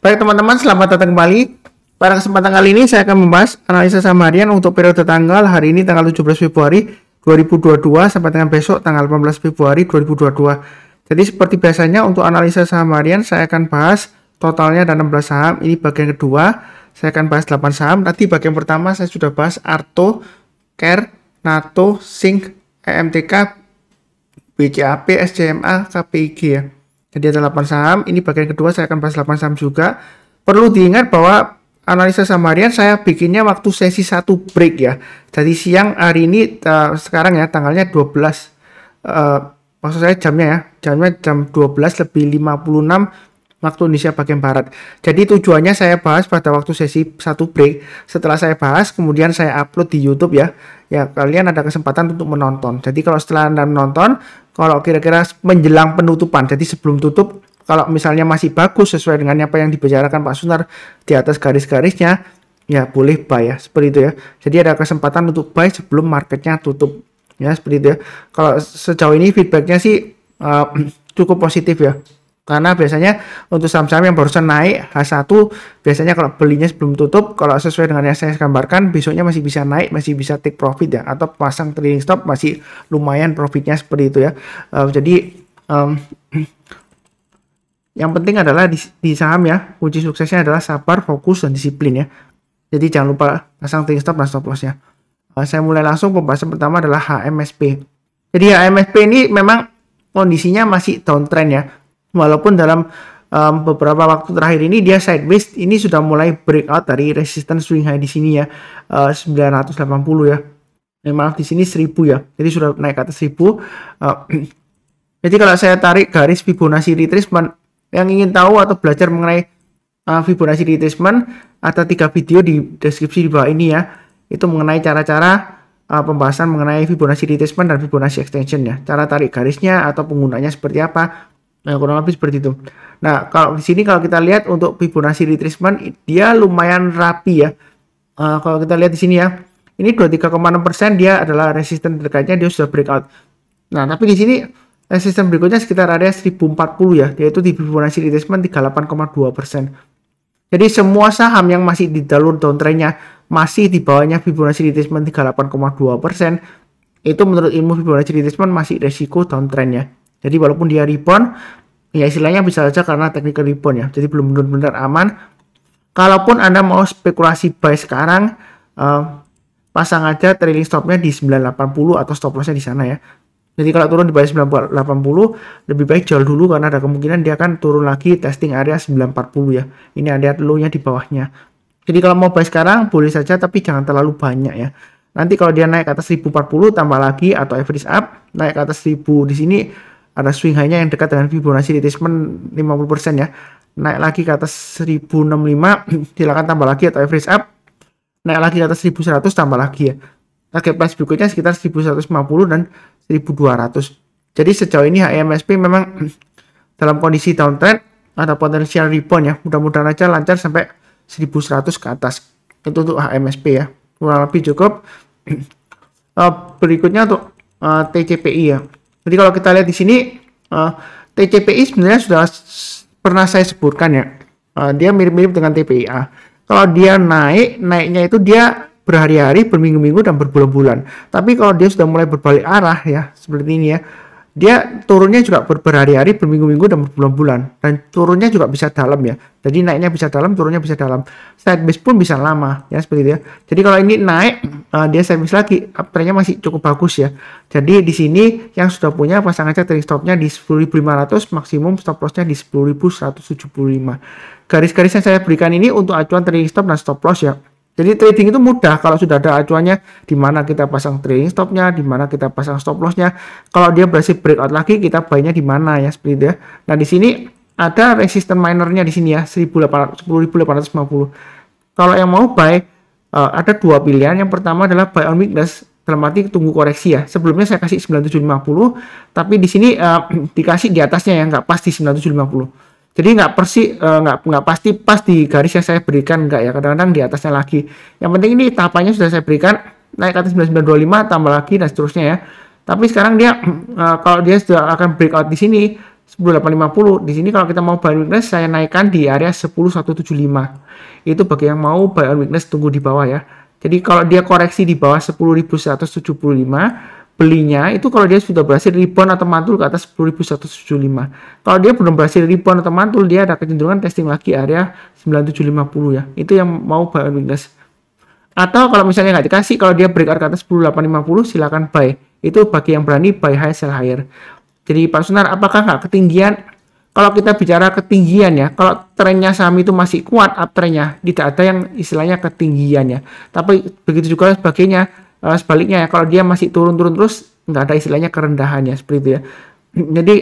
Baik teman-teman, selamat datang kembali. Pada kesempatan kali ini saya akan membahas analisa saham harian untuk periode tanggal hari ini tanggal 17 Februari 2022 sampai dengan besok tanggal 18 Februari 2022. Jadi seperti biasanya untuk analisa saham harian saya akan bahas totalnya ada 16 saham. Ini bagian kedua, saya akan bahas 8 saham. Tadi bagian pertama saya sudah bahas Arto, Care, NATO, Sync, EMTK, BCAP, SCMA, KPIG ya. Jadi ada 8 saham, ini bagian kedua saya akan bahas 8 saham juga. Perlu diingat bahwa analisa saham harian saya bikinnya waktu sesi 1 break ya. Jadi siang hari ini sekarang ya tanggalnya 12. Maksud saya jamnya ya, jamnya jam 12 lebih 56 waktu Indonesia bagian Barat. Jadi tujuannya saya bahas pada waktu sesi 1 break. Setelah saya bahas, kemudian saya upload di YouTube ya. Ya kalian ada kesempatan untuk menonton. Jadi kalau setelah Anda menonton, kalau kira-kira menjelang penutupan, jadi sebelum tutup, kalau misalnya masih bagus sesuai dengan apa yang dibicarakan Pak Sunar di atas garis-garisnya, ya boleh buy ya, seperti itu ya. Jadi ada kesempatan untuk buy sebelum marketnya tutup, ya seperti itu ya. Kalau sejauh ini feedbacknya sih cukup positif ya. Karena biasanya untuk saham-saham yang barusan naik H1 biasanya kalau belinya sebelum tutup, kalau sesuai dengan yang saya gambarkan besoknya masih bisa naik, masih bisa take profit ya, atau pasang trailing stop masih lumayan profitnya seperti itu ya. Yang penting adalah di saham ya, kunci suksesnya adalah sabar, fokus, dan disiplin ya. Jadi jangan lupa pasang trailing stop dan stop lossnya. Saya mulai langsung. Pembahasan pertama adalah HMSP. Jadi HMSP ini memang kondisinya masih downtrend ya. Walaupun dalam beberapa waktu terakhir ini dia sideways, ini sudah mulai breakout dari resistance swing high di sini ya, 980 ya. Maaf di sini 1000 ya. Jadi sudah naik ke atas 1000. Jadi kalau saya tarik garis Fibonacci retracement, yang ingin tahu atau belajar mengenai Fibonacci retracement, ada 3 video di deskripsi di bawah ini ya. Itu mengenai cara-cara pembahasan mengenai Fibonacci retracement dan Fibonacci extension ya. Cara tarik garisnya atau penggunanya seperti apa. Nah, kurang lebih seperti itu. Nah, kalau di sini kalau kita lihat untuk Fibonacci retracement dia lumayan rapi ya. Kalau kita lihat di sini ya, ini 23,6% dia adalah resisten terdekat,nya dia sudah breakout. Nah, tapi di sini resisten berikutnya sekitar area 1040 ya, yaitu di Fibonacci retracement 38,2%. Jadi semua saham yang masih di jalur downtrendnya masih di bawahnya Fibonacci retracement 38,2%, itu menurut ilmu Fibonacci retracement masih resiko downtrendnya. Jadi walaupun dia rebound, ya istilahnya bisa saja karena technical rebound ya. Jadi belum benar-benar aman. Kalaupun Anda mau spekulasi buy sekarang, pasang aja trailing stopnya di 980 atau stop lossnya di sana ya. Jadi kalau turun di bawah 980, lebih baik jual dulu karena ada kemungkinan dia akan turun lagi testing area 940 ya. Ini ada low-nya di bawahnya. Jadi kalau mau buy sekarang boleh saja, tapi jangan terlalu banyak ya. Nanti kalau dia naik ke atas 1040 tambah lagi atau average up, naik ke atas 1000 di sini ada swing high-nya yang dekat dengan Fibonacci retracement 50% ya. Naik lagi ke atas 1065, silakan tambah lagi atau average up. Naik lagi ke atas 1100 tambah lagi ya. Target price berikutnya sekitar 1150 dan 1200. Jadi sejauh ini HMSP memang dalam kondisi downtrend, ada potensial rebound ya. Mudah-mudahan aja lancar sampai 1100 ke atas. Itu untuk HMSP ya. Kurang lebih cukup. Berikutnya untuk TCPI ya. Jadi kalau kita lihat di sini TCPI sebenarnya sudah pernah saya sebutkan ya. Dia mirip-mirip dengan TPIA. Kalau dia naiknya itu dia berhari-hari, berminggu-minggu, dan berbulan-bulan. Tapi kalau dia sudah mulai berbalik arah ya, seperti ini ya, dia turunnya juga berhari-hari, berminggu-minggu, dan berbulan-bulan. Dan turunnya juga bisa dalam ya. Jadi naiknya bisa dalam, turunnya bisa dalam. Sideways pun bisa lama ya, seperti itu ya. Jadi kalau ini naik, dia sideways lagi, uptrendnya masih cukup bagus ya. Jadi di sini yang sudah punya pasang aja trailing stopnya di 10.500, maksimum stop lossnya di 10.175. Garis-garis yang saya berikan ini untuk acuan trailing stop dan stop loss ya. Jadi trading itu mudah kalau sudah ada acuannya, di mana kita pasang trailing stopnya, di mana kita pasang stop lossnya. Kalau dia berhasil breakout lagi, kita buy-nya di mana ya, seperti itu ya. Nah di sini ada resisten minornya di sini ya, 10.850. Kalau yang mau buy, ada dua pilihan. Yang pertama adalah buy on weakness, dalam arti tunggu koreksi ya. Sebelumnya saya kasih 9750, tapi di sini dikasih di atasnya ya, nggak pas di 9750. Jadi nggak pasti pas di garis yang saya berikan, nggak ya, kadang-kadang di atasnya lagi. Yang penting ini tahapannya sudah saya berikan, naik ke atas 9925 tambah lagi dan seterusnya ya. Tapi sekarang dia kalau dia sudah akan breakout di sini 10.850. Di sini kalau kita mau buy on weakness, saya naikkan di area 10.175. Itu bagi yang mau buy on weakness, tunggu di bawah ya. Jadi kalau dia koreksi di bawah 10.175, belinya itu kalau dia sudah berhasil rebound atau mantul ke atas 10.175. Kalau dia belum berhasil rebound atau mantul, dia ada kecenderungan testing lagi area 9.750 ya. Itu yang mau buy on weakness. Atau kalau misalnya nggak dikasih, kalau dia break out ke atas 10.850, silakan buy. Itu bagi yang berani buy high sell higher. Jadi Pak Sunar, apakah nggak ketinggian? Kalau kita bicara ketinggian ya, kalau trennya saham itu masih kuat, uptrendnya, tidak ada yang istilahnya ketinggian ya. Tapi begitu juga sebagainya, sebaliknya ya, kalau dia masih turun-turun terus, nggak ada istilahnya kerendahan ya, seperti itu ya. Jadi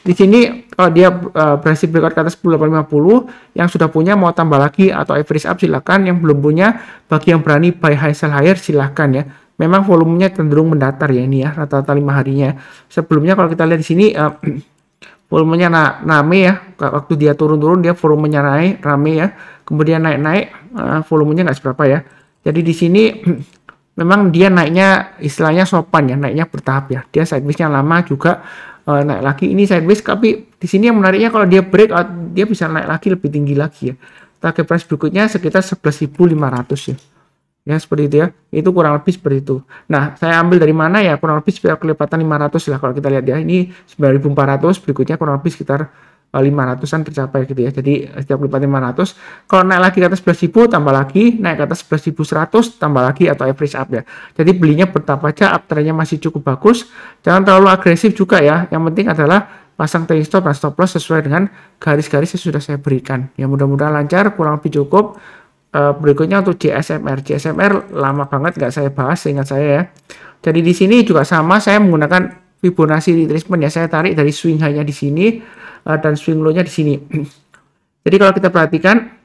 di sini kalau dia berhasil breakout ke atas 10.850, yang sudah punya mau tambah lagi atau average up silakan, yang belum punya bagi yang berani buy high sell higher silakan ya. Memang volumenya cenderung mendatar ya ini ya, rata-rata 5 harinya. Sebelumnya kalau kita lihat di sini volumenya rame ya, waktu dia turun-turun dia volumenya naik rame ya, kemudian naik-naik volumenya nggak seberapa ya. Jadi di sini memang dia naiknya istilahnya sopan ya, naiknya bertahap ya. Dia sideways-nya lama juga naik lagi. Ini sideways, tapi di sini yang menariknya kalau dia breakout dia bisa naik lagi lebih tinggi lagi ya. Target price berikutnya sekitar 11.500 ya. Ya seperti itu ya. Itu kurang lebih seperti itu. Nah, saya ambil dari mana ya? Kurang lebih sekitar kelipatan 500 lah kalau kita lihat ya. Ini 9.400, berikutnya kurang lebih sekitar 500-an tercapai gitu ya. Jadi setiap kelipatan 500. Kalau naik lagi ke atas 11.000 tambah lagi, naik ke atas 11.100 tambah lagi atau average up ya. Jadi belinya bertahap aja, uptrendnya masih cukup bagus. Jangan terlalu agresif juga ya. Yang penting adalah pasang trailing stop dan stop loss sesuai dengan garis-garis yang sudah saya berikan. Ya mudah-mudahan lancar, kurang lebih cukup. Berikutnya untuk JSMR lama banget nggak saya bahas, seingat saya ya. Jadi di sini juga sama, saya menggunakan Fibonacci retracement ya. Saya tarik dari swing high-nya di sini dan swing low-nya di sini. Jadi kalau kita perhatikan,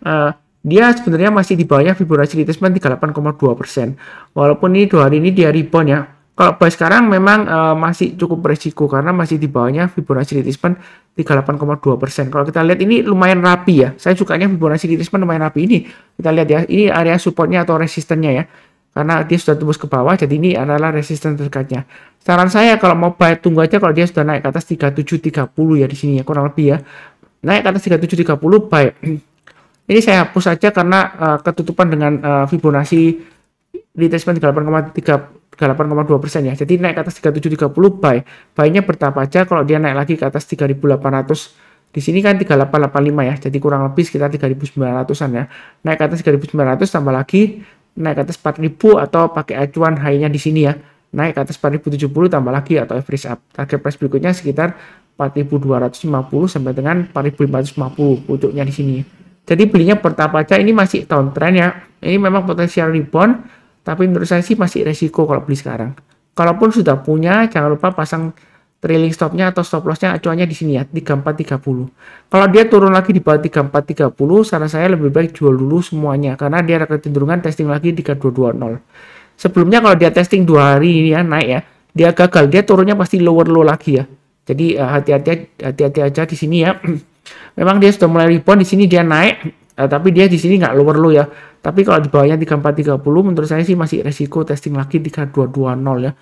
dia sebenarnya masih di bawahnya Fibonacci retracement 38,2%. Walaupun ini 2 hari ini dia rebound ya. Kalau buy sekarang memang masih cukup beresiko karena masih di bawahnya Fibonacci retracement 38,2%. Kalau kita lihat ini lumayan rapi ya. Saya sukanya Fibonacci retracement lumayan rapi ini. Kita lihat ya, ini area supportnya atau resistennya ya. Karena dia sudah tembus ke bawah, jadi ini adalah resisten terdekatnya. Saran saya kalau mau buy, tunggu aja kalau dia sudah naik ke atas 3730 ya di sini ya, kurang lebih ya. Naik ke atas 3730 buy. Ini saya hapus saja karena ketutupan dengan Fibonacci retracement 8,2% ya. Jadi naik ke atas 3730 buy. Buy-nya bertahap aja, kalau dia naik lagi ke atas 3.800. Di sini kan 3885 ya. Jadi kurang lebih sekitar 3.900-an ya. Naik ke atas 3.900 tambah lagi naik ke atas 4.000 atau pakai acuan high-nya di sini ya. Naik ke atas 4.070 tambah lagi atau average up. Target price berikutnya sekitar 4.250 sampai dengan 4.550 pucuknya di sini. Jadi belinya bertahap aja, ini masih downtrend ya. Ini memang potensial rebound. Tapi menurut saya sih masih resiko kalau beli sekarang. Kalaupun sudah punya, jangan lupa pasang trailing stopnya atau stop lossnya acuannya di sini ya, 3430. Kalau dia turun lagi di bawah 3430, saran saya lebih baik jual dulu semuanya. Karena dia ada kecenderungan testing lagi 3220. Sebelumnya kalau dia testing 2 hari ini ya, naik ya, dia gagal, dia turunnya pasti lower low lagi ya. Jadi hati-hati aja di sini ya. Memang dia sudah mulai rebound, di sini dia naik. Tapi dia di sini nggak lower low ya. Tapi kalau di bawahnya 3430 menurut saya sih masih resiko testing lagi 3220 ya.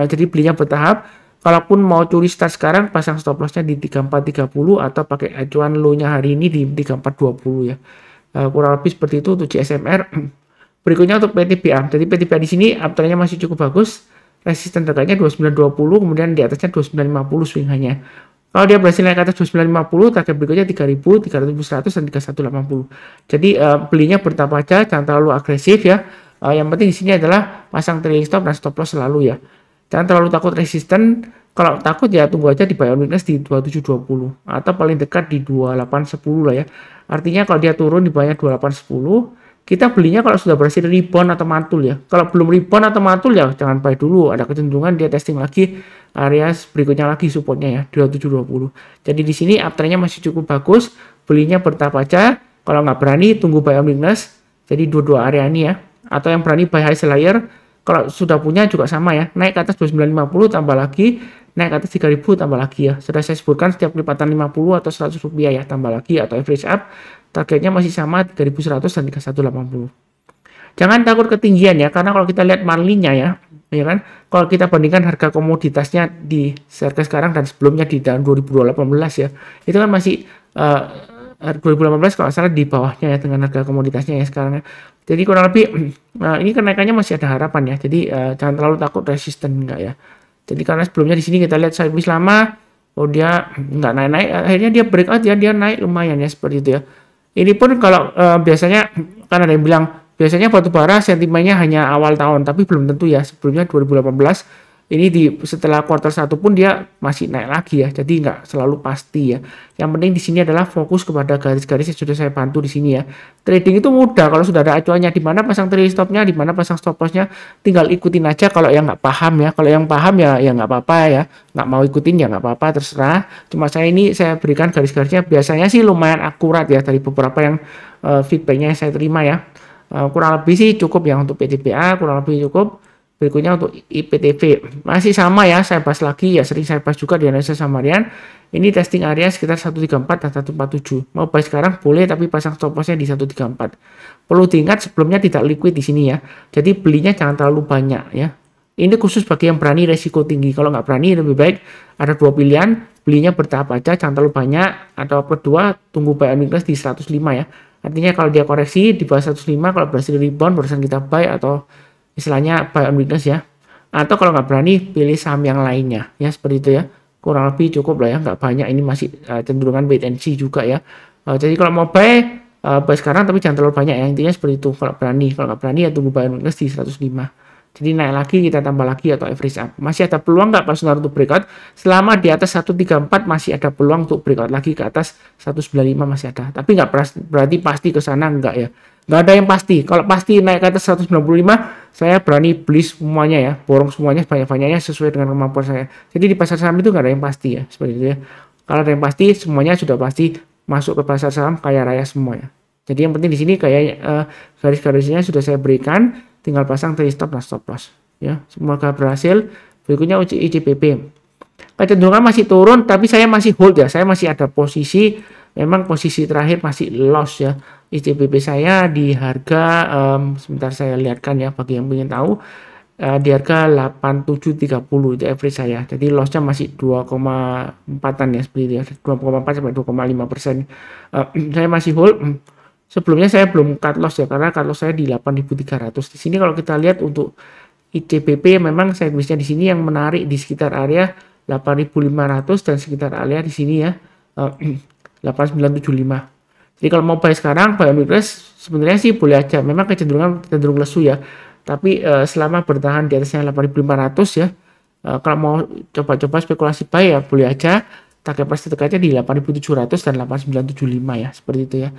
Jadi belinya bertahap. Kalaupun mau curi start sekarang, pasang stop lossnya di 3430 atau pakai acuan low-nya hari ini di 3420 ya. Kurang lebih seperti itu untuk GSMR. Berikutnya untuk PTBA. Jadi PTBA di sini uptrendnya masih cukup bagus. Resisten terdegatnya 2920, kemudian di atasnya 2950 swing hanya. Kalau dia berhasil naik ke atas 2950, target berikutnya 3000, 3100 dan 3180. Jadi belinya bertahap aja, jangan terlalu agresif ya. Yang penting di sini adalah pasang trailing stop dan stop loss selalu ya. Jangan terlalu takut resisten. Kalau takut ya tunggu aja di buy on weakness di 2720 atau paling dekat di 2810 lah ya. Artinya kalau dia turun di bawahnya 2810, kita belinya kalau sudah berhasil rebound atau mantul ya. Kalau belum rebound atau mantul ya jangan buy dulu. Ada kecenderungan dia testing lagi area berikutnya lagi supportnya ya 2720. Jadi di sini uptrendnya masih cukup bagus. Belinya bertahap aja. Kalau nggak berani tunggu buy on weakness. Jadi dua-dua area ini ya. Atau yang berani buy high sell higher. Kalau sudah punya juga sama ya. Naik ke atas 2950 tambah lagi. Naik ke atas 3000 tambah lagi ya. Sudah saya sebutkan setiap kelipatan 50 atau 100 rupiah ya tambah lagi atau average up. Targetnya masih sama 3100 dan 3180. Jangan takut ketinggian ya, karena kalau kita lihat marlinya ya, ya kan? Kalau kita bandingkan harga komoditasnya di harga sekarang dan sebelumnya di tahun 2018 ya, itu kan masih 2018 kalau nggak salah di bawahnya ya dengan harga komoditasnya ya sekarang ya. Jadi kurang lebih ini kenaikannya masih ada harapan ya. Jadi jangan terlalu takut resisten enggak ya. Jadi karena sebelumnya di sini kita lihat sideways lama, oh dia nggak naik-naik, akhirnya dia breakout ya, dia naik lumayan ya seperti itu ya. Ini pun kalau biasanya kan ada yang bilang biasanya batubara sentimennya hanya awal tahun, tapi belum tentu ya. Sebelumnya 2018 ini setelah kuartal 1 pun dia masih naik lagi ya. Jadi nggak selalu pasti ya. Yang penting di sini adalah fokus kepada garis-garis yang sudah saya bantu di sini ya. Trading itu mudah kalau sudah ada acuannya di mana pasang trailing stopnya, di mana pasang stop lossnya, tinggal ikutin aja kalau yang nggak paham ya. Kalau yang paham ya nggak apa-apa ya. Nggak mau ikutin ya nggak apa-apa, terserah. Cuma saya berikan garis-garisnya biasanya sih lumayan akurat ya dari beberapa yang feedbacknya yang saya terima ya. Kurang lebih sih cukup ya untuk PCBA, kurang lebih cukup. Berikutnya untuk IPTV masih sama ya, saya bahas lagi ya, sering saya bahas juga di analisa samarian. Ini testing area sekitar 134 dan 147. Mau buy sekarang boleh, tapi pasang stop lossnya di 134. Perlu diingat sebelumnya tidak liquid di sini ya. Jadi belinya jangan terlalu banyak ya. Ini khusus bagi yang berani resiko tinggi. Kalau nggak berani lebih baik ada dua pilihan, belinya bertahap aja, jangan terlalu banyak. Atau kedua tunggu buy on weakness di 105 ya. Artinya kalau dia koreksi di bawah 105, kalau berhasil rebound barusan kita buy atau istilahnya buy on weakness ya. Atau kalau nggak berani pilih saham yang lainnya ya, seperti itu ya. Kurang lebih cukup lah ya, nggak banyak, ini masih cenderungan wait and see juga ya. Jadi kalau mau buy sekarang tapi jangan terlalu banyak ya, intinya seperti itu. Kalau nggak berani ya tunggu buy on weakness di 105. Jadi naik lagi kita tambah lagi atau average up. Masih ada peluang nggak Pak Sunar untuk breakout? Selama di atas 134 masih ada peluang untuk breakout lagi ke atas 195 masih ada. Tapi nggak berarti pasti ke sana, nggak ya. Nggak ada yang pasti. Kalau pasti naik ke atas 195, saya berani beli semuanya ya. Borong semuanya banyak-banyaknya sesuai dengan kemampuan saya. Jadi di pasar saham itu nggak ada yang pasti ya. Seperti itu ya. Kalau ada yang pasti, semuanya sudah pasti masuk ke pasar saham kaya raya semuanya. Jadi yang penting di sini kayak garis-garisnya sudah saya berikan. Tinggal pasang trailing stop dan stop loss ya. Semoga berhasil. Berikutnya ICBP. Kecenderungan masih turun tapi saya masih hold ya. Saya masih ada posisi, memang posisi terakhir masih loss ya. ICBP saya di harga sebentar saya lihatkan ya bagi yang ingin tahu, di harga 8730 itu average saya. Jadi lossnya masih 2,4an ya seperti itu ya. 2,4 sampai 2,5%. Saya masih hold. Sebelumnya saya belum cut loss ya, karena cut loss saya di 8.300. Di sini kalau kita lihat untuk ICBP memang sideways-nya di sini yang menarik di sekitar area 8.500 dan sekitar area di sini ya 8975. Jadi kalau mau buy sekarang, buy on weakness sebenarnya sih boleh aja. Memang cenderung lesu ya. Tapi selama bertahan di atasnya 8.500 ya, kalau mau coba-coba spekulasi buy ya boleh aja. Target price terdekat di 8.700 dan 8.975 ya, seperti itu ya.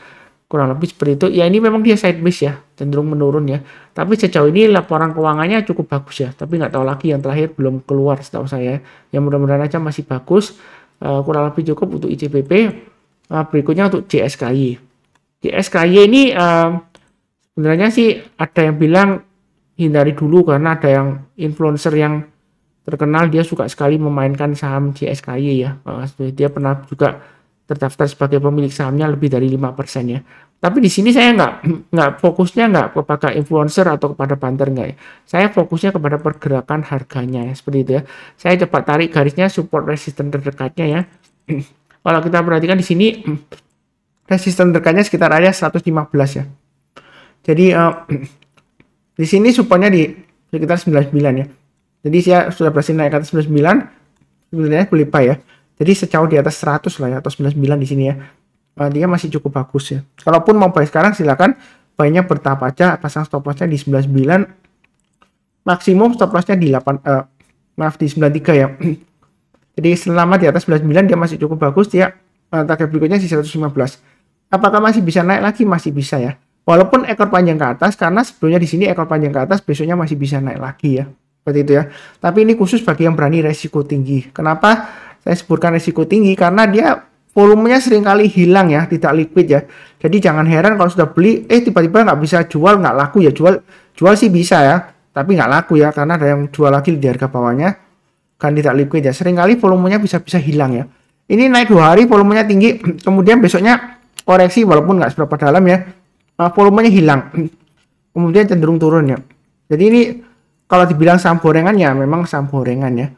Kurang lebih seperti itu. Ya ini memang dia sideways ya, cenderung menurun ya. Tapi sejauh ini laporan keuangannya cukup bagus ya. Tapi nggak tahu lagi yang terakhir belum keluar setahu saya. Yang mudah-mudahan aja masih bagus. Kurang lebih cukup untuk ICBP. Berikutnya untuk JSKY. JSKY ini sebenarnya sih ada yang bilang hindari dulu karena ada yang influencer yang terkenal dia suka sekali memainkan saham JSKY ya. Dia pernah juga terdaftar sebagai pemilik sahamnya lebih dari 5% ya. Tapi di sini saya nggak fokusnya nggak kepada influencer atau kepada banter nggak ya. Saya fokusnya kepada pergerakan harganya ya, seperti itu ya. Saya coba tarik garisnya support resisten terdekatnya ya. Kalau kita perhatikan di sini resisten terdekatnya sekitar area 115 ya. Jadi di sini supportnya di sekitar 99 ya. Jadi saya sudah berhasil naik ke atas 99, sebenarnya boleh buy ya. Jadi sejauh di atas 100 lah ya, atau 99 di sini ya. Dia masih cukup bagus ya. Kalaupun mau buy sekarang silakan buy-nya bertahap aja, pasang stop loss-nya di 99. Maksimum stop loss-nya di 93 ya. Jadi selama di atas 99 dia masih cukup bagus, dia target berikutnya di 115. Apakah masih bisa naik lagi? Masih bisa ya. Walaupun ekor panjang ke atas, karena sebelumnya di sini ekor panjang ke atas, besoknya masih bisa naik lagi ya. Seperti itu ya. Tapi ini khusus bagi yang berani resiko tinggi. Kenapa saya sebutkan risiko tinggi? Karena dia volumenya seringkali hilang ya, tidak liquid ya. Jadi jangan heran kalau sudah beli, tiba-tiba nggak bisa jual, nggak laku ya. Jual sih bisa ya, tapi nggak laku ya, karena ada yang jual lagi di harga bawahnya, kan tidak liquid ya. Seringkali volumenya bisa hilang ya. Ini naik 2 hari, volumenya tinggi, kemudian besoknya koreksi walaupun nggak seberapa dalam ya, volumenya hilang, kemudian cenderung turun ya. Jadi ini kalau dibilang saham gorengan ya memang saham gorengan ya.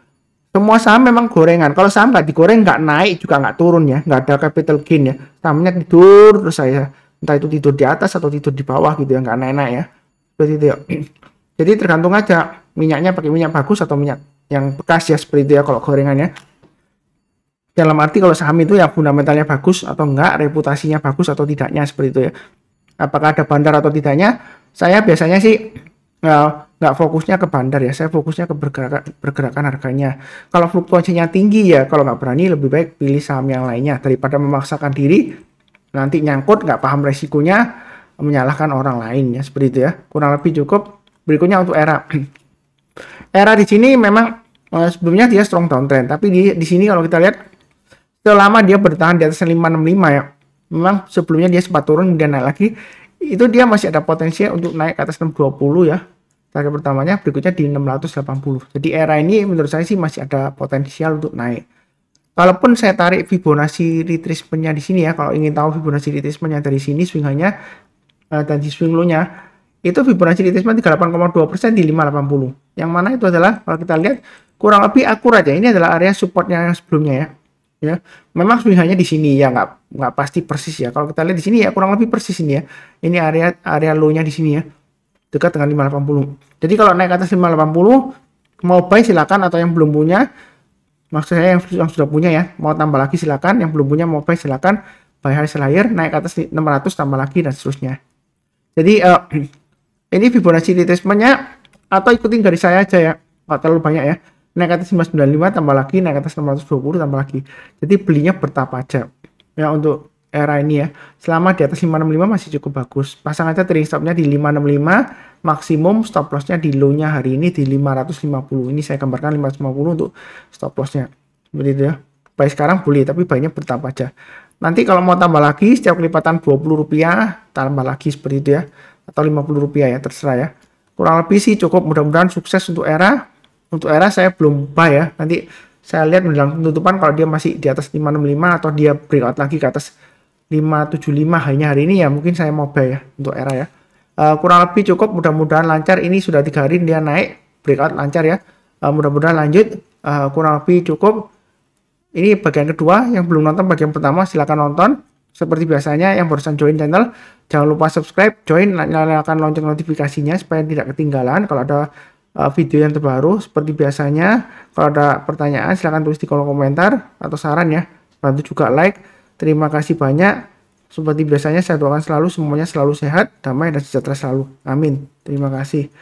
Semua saham memang gorengan. Kalau saham nggak digoreng, nggak naik juga nggak turun ya, nggak ada capital gain ya. Sahamnya tidur terus saya, entah itu tidur di atas atau tidur di bawah gitu ya, nggak naik-naik ya. Seperti itu ya. Jadi tergantung aja minyaknya pakai minyak bagus atau minyak yang bekas ya, seperti itu ya kalau gorengannya. Dalam arti kalau saham itu ya fundamentalnya bagus atau enggak, reputasinya bagus atau tidaknya, seperti itu ya. Apakah ada bandar atau tidaknya? Saya biasanya sih nggak fokusnya ke bandar ya, saya fokusnya ke pergerakan harganya. Kalau fluktuasinya tinggi ya, kalau nggak berani lebih baik pilih saham yang lainnya daripada memaksakan diri nanti nyangkut nggak paham resikonya menyalahkan orang lain ya, seperti itu ya. Kurang lebih cukup. Berikutnya untuk era. Era di sini memang sebelumnya dia strong downtrend, tapi di sini kalau kita lihat selama dia bertahan di atas 565 ya, memang sebelumnya dia sempat turun kemudian naik lagi, itu dia masih ada potensi untuk naik ke atas 620 ya, target pertamanya. Berikutnya di 680. Jadi era ini menurut saya sih masih ada potensial untuk naik. Kalaupun saya tarik Fibonacci retracement-nya di sini ya, kalau ingin tahu Fibonacci retracement-nya dari sini swing high-nya dan di swing low-nya, itu Fibonacci retracement 38,2% di 580. Yang mana itu adalah kalau kita lihat kurang lebih akurat ya. Ini adalah area supportnya yang sebelumnya ya. Ya, memang swing high-nya di sini ya, nggak pasti persis ya. Kalau kita lihat di sini ya kurang lebih persis ini ya. Ini area low-nya di sini ya, dekat dengan 580. Jadi kalau naik ke atas 580 mau buy silakan, atau yang belum punya, maksud saya yang sudah punya ya, mau tambah lagi silakan, yang belum punya mau buy silakan, buy high sell higher, naik ke atas 600 tambah lagi dan seterusnya. Jadi ini Fibonacci retracement-nya, atau ikutin garis saya aja ya, nggak terlalu banyak ya. Naik ke atas 595 tambah lagi, naik ke atas 620 tambah lagi. Jadi belinya bertahap aja ya untuk era ini ya. Selama di atas 565 masih cukup bagus. Pasang aja trading stopnya di 565, maksimum stop lossnya di low-nya hari ini di 550. Ini saya gambarkan 550 untuk stop lossnya. Seperti itu ya. Baik sekarang boleh, tapi baiknya bertahap aja. Nanti kalau mau tambah lagi setiap kelipatan 20 rupiah tambah lagi seperti itu ya, atau 50 rupiah ya, terserah ya. Kurang lebih sih cukup, mudah-mudahan sukses untuk era. Untuk era saya belum buy ya, nanti saya lihat menjelang penutupan kalau dia masih di atas 565 atau dia breakout lagi ke atas 575 hanya hari ini ya, mungkin saya mau buy ya untuk era ya. Kurang lebih cukup, mudah-mudahan lancar. Ini sudah 3 hari dia naik breakout lancar ya, mudah-mudahan lanjut. Kurang lebih cukup. Ini bagian kedua. Yang belum nonton bagian pertama silahkan nonton. Seperti biasanya yang barusan join channel jangan lupa subscribe, join, nyalakan lonceng notifikasinya supaya tidak ketinggalan kalau ada video yang terbaru. Seperti biasanya kalau ada pertanyaan silahkan tulis di kolom komentar atau saran ya, bantu juga like. Terima kasih banyak. Seperti biasanya saya doakan selalu semuanya selalu sehat, damai dan sejahtera selalu, amin. Terima kasih.